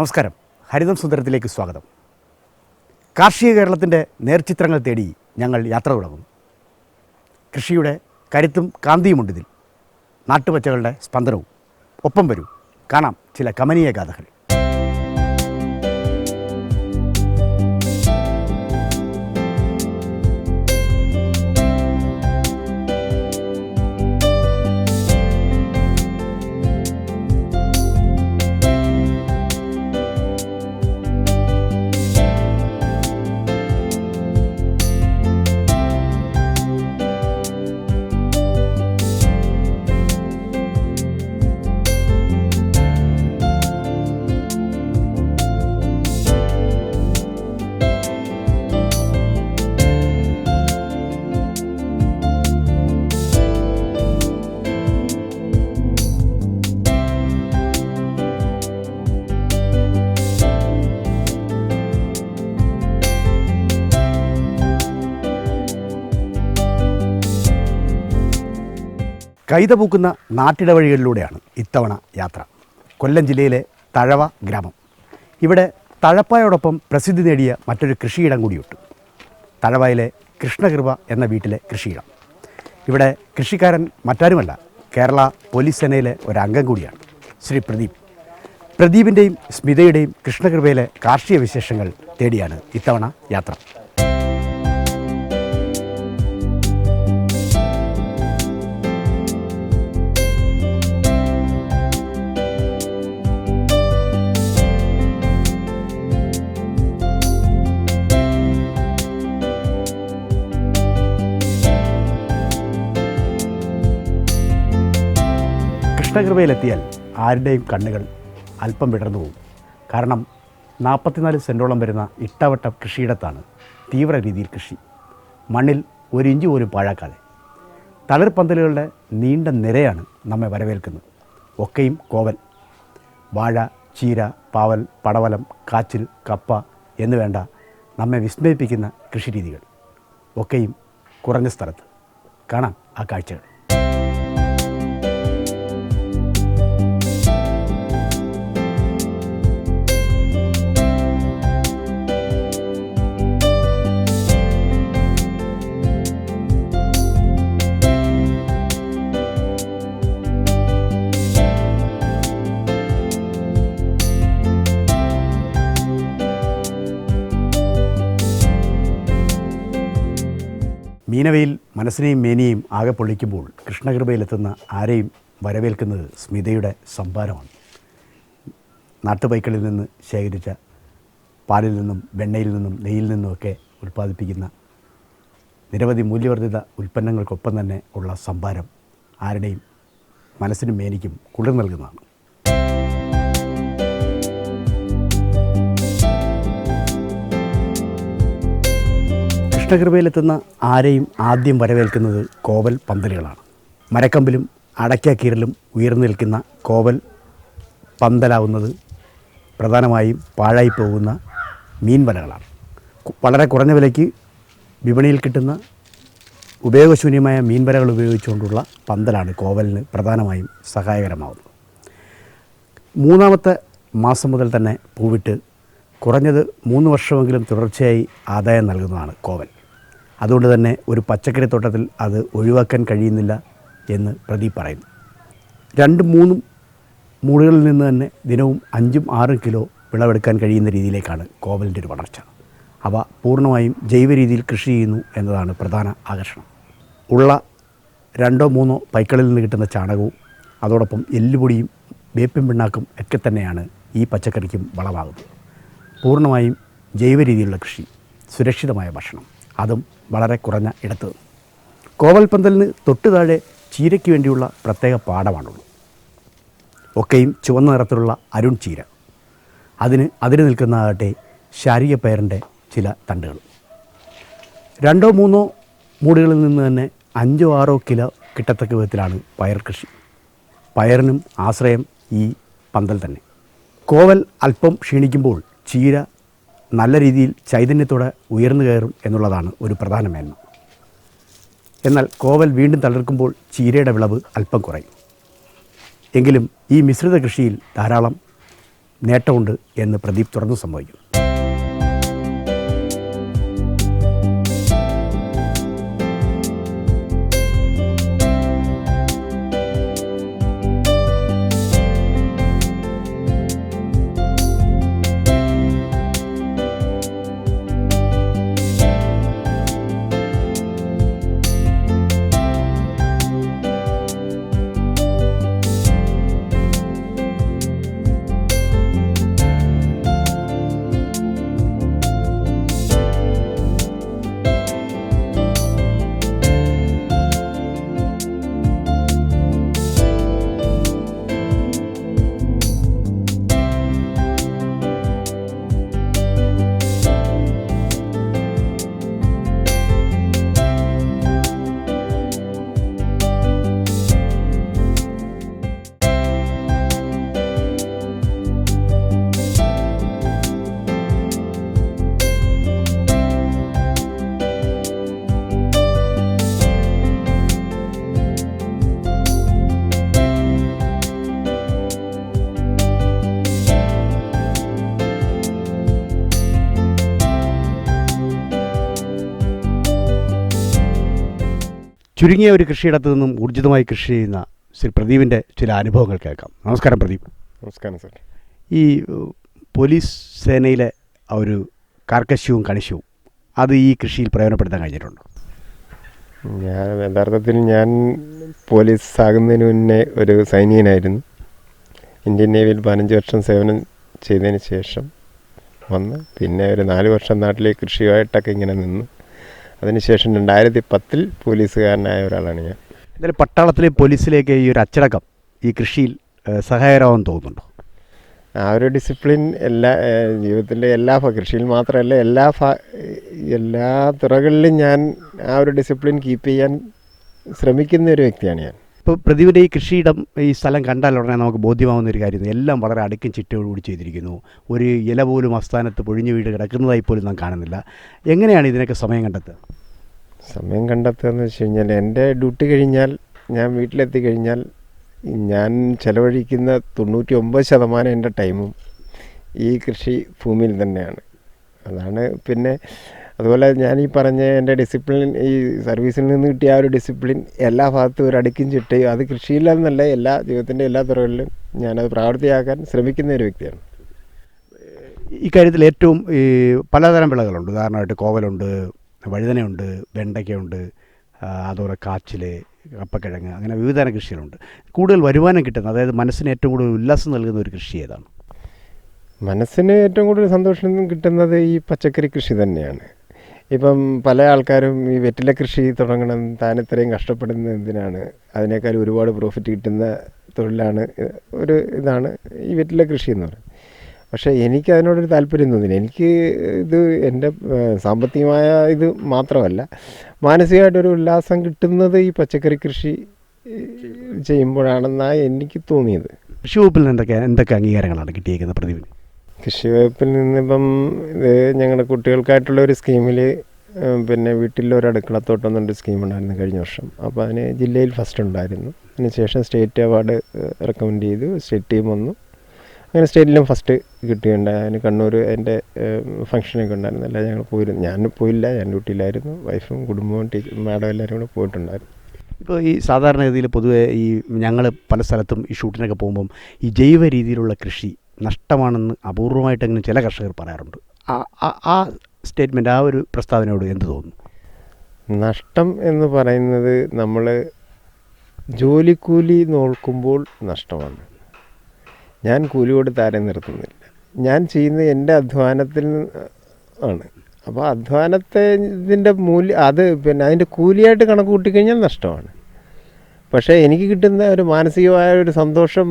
നമസ്കാരം. ഹരിതം സുന്ദരത്തിലേക്ക് സ്വാഗതം. കാർഷിക കേരളത്തിൻ്റെ നേർചിത്രങ്ങൾ തേടി ഞങ്ങൾ യാത്ര തുടങ്ങുന്നു. കൃഷിയുടെ കരുത്തും കാന്തിയുമുണ്ടിതിൽ, നാട്ടുപച്ചകളുടെ സ്പന്ദനവും. ഒപ്പം വരൂ, കാണാം ചില കമനീയ ഗാഥകൾ. കൈതപൂക്കുന്ന നാട്ടിടവഴികളിലൂടെയാണ് ഇത്തവണ യാത്ര. കൊല്ലം ജില്ലയിലെ തഴവ ഗ്രാമം. ഇവിടെ തഴപ്പായോടൊപ്പം പ്രസിദ്ധി നേടിയ മറ്റൊരു കൃഷിയിടം കൂടിയുണ്ട്. തഴവയിലെ കൃഷ്ണകൃപ എന്ന വീട്ടിലെ കൃഷിയിടം. ഇവിടെ കൃഷിക്കാരൻ മറ്റാരുമല്ല, കേരള പോലീസ് സേനയിലെ ഒരംഗം കൂടിയാണ് ശ്രീ പ്രദീപ്. പ്രദീപിൻ്റെയും സ്മിതയുടെയും കൃഷ്ണകൃപയിലെ കാർഷിക വിശേഷങ്ങൾ തേടിയാണ് ഇത്തവണ യാത്ര. കൃഷ്ണകൃപയിലെത്തിയാൽ ആരുടെയും കണ്ണുകൾ അല്പം വിടർന്നു പോകും. കാരണം 44 സെൻറ്റോളം വരുന്ന ഇട്ടവട്ട കൃഷിയിടത്താണ് തീവ്ര രീതിയിൽ കൃഷി. മണ്ണിൽ ഒരു ഇഞ്ച് പോലും പാഴാക്കാതെ തളിർപ്പന്തലുകളുടെ നീണ്ട നിരയാണ് നമ്മെ വരവേൽക്കുന്നത്. ഒക്കെയും കോവൽ, വാഴ, ചീര, പാവൽ, പടവലം, കാച്ചിൽ, കപ്പ എന്നു വേണ്ട നമ്മെ വിസ്മയിപ്പിക്കുന്ന കൃഷിരീതികൾ. ഒക്കെയും കുറഞ്ഞ സ്ഥലത്ത്. കാണാം ആ കാഴ്ചകൾ. മീനവയിൽ മനസ്സിനെയും മേനിയെയും ആകെ പൊള്ളിക്കുമ്പോൾ കൃഷ്ണകൃപയിലെത്തുന്ന ആരെയും വരവേൽക്കുന്നത് സ്മിതയുടെ സംഭാരമാണ്. നാട്ടുപൈക്കളിൽ നിന്ന് ശേഖരിച്ച പാലിൽ നിന്നും വെണ്ണയിൽ നിന്നും നെയ്യിൽ നിന്നുമൊക്കെ ഉൽപ്പാദിപ്പിക്കുന്ന നിരവധി മൂല്യവർദ്ധിത ഉൽപ്പന്നങ്ങൾക്കൊപ്പം തന്നെ ഉള്ള സംഭാരം ആരുടെയും മനസ്സിനും മേനിക്കും കുളിർ നൽകുന്നതാണ്. കൃഷ്ണകൃപയിലെത്തുന്ന ആരെയും ആദ്യം വരവേൽക്കുന്നത് കോവൽ പന്തലുകളാണ്. മരക്കമ്പിലും അടയ്ക്കാക്കീരലും ഉയർന്നു നിൽക്കുന്ന കോവൽ പന്തലാവുന്നത് പ്രധാനമായും പാഴായി പോകുന്ന മീൻ വലകളാണ്. വളരെ കുറഞ്ഞ വിലയ്ക്ക് വിപണിയിൽ കിട്ടുന്ന ഉപയോഗശൂന്യമായ മീൻ വലകൾ ഉപയോഗിച്ചുകൊണ്ടുള്ള പന്തലാണ് കോവലിന് പ്രധാനമായും സഹായകരമാവുന്നത്. 3ാമത്തെ മാസം മുതൽ തന്നെ പൂവിട്ട് കുറഞ്ഞത് 3 വർഷമെങ്കിലും തുടർച്ചയായി ആദായം നൽകുന്നതാണ് കോവൽ. അതുകൊണ്ട് തന്നെ ഒരു പച്ചക്കറിത്തോട്ടത്തിൽ അത് ഒഴിവാക്കാൻ കഴിയുന്നില്ല എന്ന് പ്രദീപ് പറയുന്നു. 2-3 മൂടുകളിൽ നിന്ന് തന്നെ ദിനവും 5-6 കിലോ വിളവെടുക്കാൻ കഴിയുന്ന രീതിയിലേക്കാണ് കോവലിൻ്റെ ഒരു വളർച്ച. അവ പൂർണ്ണമായും ജൈവ രീതിയിൽ കൃഷി ചെയ്യുന്നു എന്നതാണ് പ്രധാന ആകർഷണം. ഉള്ള 2-3 പൈക്കളിൽ നിന്ന് കിട്ടുന്ന ചാണകവും അതോടൊപ്പം എല്ലുപൊടിയും വേപ്പിൻ പിണ്ണാക്കും ഒക്കെ തന്നെയാണ് ഈ പച്ചക്കറിക്കും വളമാകുന്നത്. പൂർണ്ണമായും ജൈവ രീതിയിലുള്ള കൃഷി, സുരക്ഷിതമായ ഭക്ഷണം, അതും വളരെ കുറഞ്ഞ ഇടത്ത്. കോവൽ പന്തലിന് തൊട്ടു താഴെ ചീരയ്ക്ക് വേണ്ടിയുള്ള പ്രത്യേക പാടമാണുള്ളത്. ഒക്കെയും ചുവന്ന നിറത്തിലുള്ള അരുൺ ചീര. അതിന് നിൽക്കുന്നതാകട്ടെ ശാരീരിക പയറിൻ്റെ ചില തണ്ടുകൾ. 2-3 മൂടുകളിൽ നിന്ന് തന്നെ 5-6 കിലോ കിട്ടത്തക്ക വിധത്തിലാണ് പയർ കൃഷി. പയറിനും ആശ്രയം ഈ പന്തൽ തന്നെ. കോവൽ അല്പം ക്ഷീണിക്കുമ്പോൾ ചീര നല്ല രീതിയിൽ ചൈതന്യത്തോടെ ഉയർന്നു കയറും എന്നുള്ളതാണ് ഒരു പ്രധാന മേന്മ. എന്നാൽ കോവൽ വീണ്ടും തളിർക്കുമ്പോൾ ചീരയുടെ വിളവ് അല്പം കുറയും. എങ്കിലും ഈ മിശ്രിത കൃഷിയിൽ ധാരാളം നേട്ടമുണ്ട് എന്ന് പ്രദീപ് തുറന്നു സമ്മതിക്കുന്നു. ചുരുങ്ങിയ ഒരു കൃഷിയിടത്തു നിന്നും ഊർജിതമായി കൃഷി ചെയ്യുന്ന ശ്രീ പ്രദീപിൻ്റെ ചില അനുഭവങ്ങൾ കേൾക്കാം. നമസ്കാരം പ്രദീപ്. നമസ്കാരം സാർ. ഈ പോലീസ് സേനയിലെ ആ ഒരു കാർക്കശ്യവും കണിശവും അത് ഈ കൃഷിയിൽ പ്രയോജനപ്പെടുത്താൻ കഴിഞ്ഞിട്ടുണ്ടോ? യഥാർത്ഥത്തിൽ ഞാൻ പോലീസ് ആകുന്നതിന് മുന്നേ ഒരു സൈനികനായിരുന്നു. ഇന്ത്യൻ നേവിയിൽ 15 വർഷം സേവനം ചെയ്തതിന് ശേഷം വന്ന് പിന്നെ ഒരു 4 വർഷം നാട്ടിലെ കൃഷിയുമായിട്ടൊക്കെ ഇങ്ങനെ നിന്നു. അതിനുശേഷം 2010 പോലീസുകാരനായ ഒരാളാണ് ഞാൻ. എന്തായാലും പട്ടാളത്തിലെ പോലീസിലേക്ക് ഈ ഒരു അച്ചടക്കം ഈ കൃഷിയിൽ സഹായകരമാണെന്ന് തോന്നുന്നുണ്ടോ? ആ ഒരു ഡിസിപ്ലിൻ ജീവിതത്തിൻ്റെ കൃഷിയിൽ മാത്രമല്ല എല്ലാ തുറകളിലും ഞാൻ ആ ഒരു ഡിസിപ്ലിൻ കീപ്പ് ചെയ്യാൻ ശ്രമിക്കുന്ന ഒരു വ്യക്തിയാണ് ഞാൻ. ഇപ്പോൾ പ്രദീപിൻ്റെ ഈ കൃഷിയിടം ഈ സ്ഥലം കണ്ടാൽ ഉടനെ നമുക്ക് ബോധ്യമാകുന്ന ഒരു കാര്യം, എല്ലാം വളരെ അടുക്കും ചിട്ടയോടുകൂടി ചെയ്തിരിക്കുന്നു. ഒരു ഇല പോലും ആസ്ഥാനത്ത് പൊഴിഞ്ഞു വീട് കിടക്കുന്നതായി പോലും നാം കാണുന്നില്ല. എങ്ങനെയാണ് ഇതിനൊക്കെ സമയം കണ്ടെത്തുക? സമയം കണ്ടെത്തുക എന്ന് വെച്ച് കഴിഞ്ഞാൽ എൻ്റെ ഡ്യൂട്ടി കഴിഞ്ഞാൽ ഞാൻ വീട്ടിലെത്തി കഴിഞ്ഞാൽ ഞാൻ ചിലവഴിക്കുന്ന 99% എൻ്റെ ടൈമും ഈ കൃഷി ഭൂമിയിൽ തന്നെയാണ്. അതാണ്. പിന്നെ അതുപോലെ ഞാൻ ഈ പറഞ്ഞ എൻ്റെ ഡിസിപ്ലിൻ, ഈ സർവീസിൽ നിന്ന് കിട്ടിയ ആ ഒരു ഡിസിപ്ലിൻ എല്ലാ ഭാഗത്തും ഒരു അടുക്കും ചിട്ടയും, അത് കൃഷിയിലെന്നല്ല ജീവിതത്തിൻ്റെ എല്ലാ തുറകളിലും ഞാനത് പ്രാവർത്തികമാക്കാൻ ശ്രമിക്കുന്ന ഒരു വ്യക്തിയാണ്. ഇക്കാര്യത്തിൽ ഏറ്റവും ഈ പലതരം വിളകളുണ്ട്. ഉദാഹരണമായിട്ട് കോവലുണ്ട്, വഴുതനയുണ്ട്, വെണ്ടയ്ക്കയുണ്ട്, അതുപോലെ കാച്ചിൽ, കപ്പക്കിഴങ്ങ്, അങ്ങനെ വിവിധതരം കൃഷികളുണ്ട്. കൂടുതൽ വരുമാനം കിട്ടുന്ന, അതായത് മനസ്സിന് ഏറ്റവും കൂടുതൽ ഉല്ലാസം നൽകുന്ന ഒരു കൃഷി ഏതാണ്? മനസ്സിന് ഏറ്റവും കൂടുതൽ സന്തോഷം കിട്ടുന്നത് ഈ പച്ചക്കറി കൃഷി തന്നെയാണ്. ഇപ്പം പല ആൾക്കാരും ഈ വെറ്റില കൃഷി തുടങ്ങണം, താൻ ഇത്രയും കഷ്ടപ്പെടുന്നത് എന്തിനാണ്, അതിനേക്കാൾ ഒരുപാട് പ്രോഫിറ്റ് കിട്ടുന്ന തൊഴിലാണ് ഇതാണ് ഈ വെറ്റില കൃഷി എന്ന് പറയുന്നത്. പക്ഷേ എനിക്ക് അതിനോടൊരു താല്പര്യം തോന്നില്ല. എനിക്ക് ഇത് എൻ്റെ സാമ്പത്തികമായ ഇത് മാത്രമല്ല, മാനസികമായിട്ടൊരു ഉല്ലാസം കിട്ടുന്നത് ഈ പച്ചക്കറി കൃഷി ചെയ്യുമ്പോഴാണെന്നാണ് എനിക്ക് തോന്നിയത്. കൃഷി വകുപ്പിൽ നിന്ന് എന്തൊക്കെ അംഗീകാരങ്ങളാണ് കിട്ടിയിരിക്കുന്നത് പ്രദീപിന്? കൃഷി വകുപ്പിൽ നിന്നിപ്പം ഇത് ഞങ്ങളുടെ കുട്ടികൾക്കായിട്ടുള്ള ഒരു സ്കീമിൽ, പിന്നെ വീട്ടിലൊരു അടുക്കളത്തോട്ടം എന്നൊരു സ്കീം ഉണ്ടായിരുന്നു കഴിഞ്ഞ വർഷം. അപ്പോൾ അതിന് ജില്ലയിൽ ഫസ്റ്റ് ഉണ്ടായിരുന്നു. അതിനുശേഷം സ്റ്റേറ്റ് അവാർഡ് റെക്കമെൻഡ് ചെയ്തു, സ്റ്റേറ്റ് ടീം വന്നു. അങ്ങനെ സ്റ്റേറ്റിലും ഫസ്റ്റ് കിട്ടിയുണ്ടായി. അതിന് കണ്ണൂർ എൻ്റെ ഫംഗ്ഷനൊക്കെ ഉണ്ടായിരുന്നു. അല്ല ഞങ്ങൾ പോയിരുന്നു. ഞാൻ പോയില്ല, ഞാൻ ഡ്യൂട്ടിയിലായിരുന്നു. വൈഫും കുടുംബവും മാഡം എല്ലാവരും കൂടെ പോയിട്ടുണ്ടായിരുന്നു. ഇപ്പോൾ ഈ സാധാരണഗതിയിൽ പൊതുവേ ഈ ഞങ്ങൾ പല സ്ഥലത്തും ഈ ഷൂട്ടിനൊക്കെ പോകുമ്പം ഈ ജൈവ രീതിയിലുള്ള കൃഷി നഷ്ടമാണെന്ന് അപൂർവമായിട്ടെങ്കിലും ചില കർഷകർ പറയാറുണ്ട്. ആ സ്റ്റേറ്റ്മെൻറ്റ്, ആ ഒരു പ്രസ്താവനയോട് എന്ത് തോന്നുന്നു? നഷ്ടം എന്ന് പറയുന്നത് നമ്മൾ ജോലിക്കൂലി നോക്കുമ്പോൾ നഷ്ടമാണ്. ഞാൻ കൂലി കൊടുത്ത് ആരെയും നിർത്തുന്നില്ല. ഞാൻ ചെയ്യുന്നത് എൻ്റെ അധ്വാനത്തിൽ ആണ്. അപ്പോൾ ഇതിൻ്റെ മൂല്യം, അത് പിന്നെ അതിൻ്റെ കൂലിയായിട്ട് കണക്ക് കൂട്ടിക്കഴിഞ്ഞാൽ നഷ്ടമാണ്. പക്ഷേ എനിക്ക് കിട്ടുന്ന ഒരു മാനസികമായ ഒരു സന്തോഷം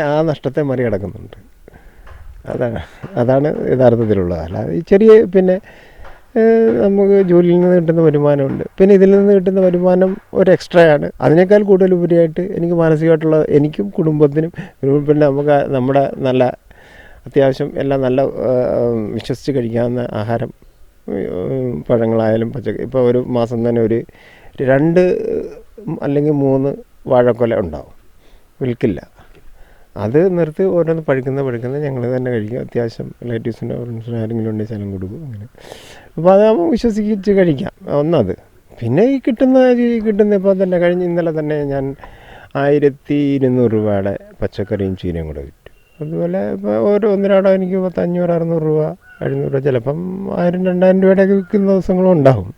ആ നഷ്ടത്തെ മറികടക്കുന്നുണ്ട്. അതാണ് യഥാർത്ഥത്തിലുള്ളത്. അല്ലാതെ ഈ ചെറിയ പിന്നെ നമുക്ക് ജോലിയിൽ നിന്ന് കിട്ടുന്ന വരുമാനമുണ്ട്. പിന്നെ ഇതിൽ നിന്ന് കിട്ടുന്ന വരുമാനം ഒരു എക്സ്ട്രയാണ്. അതിനേക്കാൾ കൂടുതൽ ഉപരിയായിട്ട് എനിക്ക് മാനസികമായിട്ടുള്ള, എനിക്കും കുടുംബത്തിനും, പിന്നെ നമ്മുടെ നല്ല അത്യാവശ്യം എല്ലാം നല്ല വിശ്വസിച്ച് കഴിക്കാവുന്ന ആഹാരം, പഴങ്ങളായാലും ഇപ്പോൾ ഒരു മാസം തന്നെ ഒരു 2 അല്ലെങ്കിൽ 3 വാഴക്കൊല ഉണ്ടാവും, വിൽക്കില്ല. അത് നിർത്തി ഓരോന്ന് പഴുക്കുന്ന ഞങ്ങൾ തന്നെ കഴിക്കും. അത്യാവശ്യം റിലേറ്റീവ്സിൻ്റെ ഫ്രണ്ട്സിന് ആരെങ്കിലും ഉണ്ടെങ്കിൽ ശലം കൊടുക്കും. അങ്ങനെ അപ്പോൾ അതാകുമ്പോൾ വിശ്വസിച്ച് കഴിക്കാം. ഒന്നത് പിന്നെ ഈ കിട്ടുന്ന ഇപ്പോൾ തന്നെ ഇന്നലെ തന്നെ ഞാൻ 1200 രൂപയുടെ പച്ചക്കറിയും ചീരയും കൂടെ വിറ്റു. അതുപോലെ ഇപ്പോൾ ഒന്നിനാടോ എനിക്ക് 500-600 രൂപ 700 രൂപ, ചിലപ്പം 1000-2000 രൂപയുടെയൊക്കെ വിൽക്കുന്ന ദിവസങ്ങളും ഉണ്ടാകും.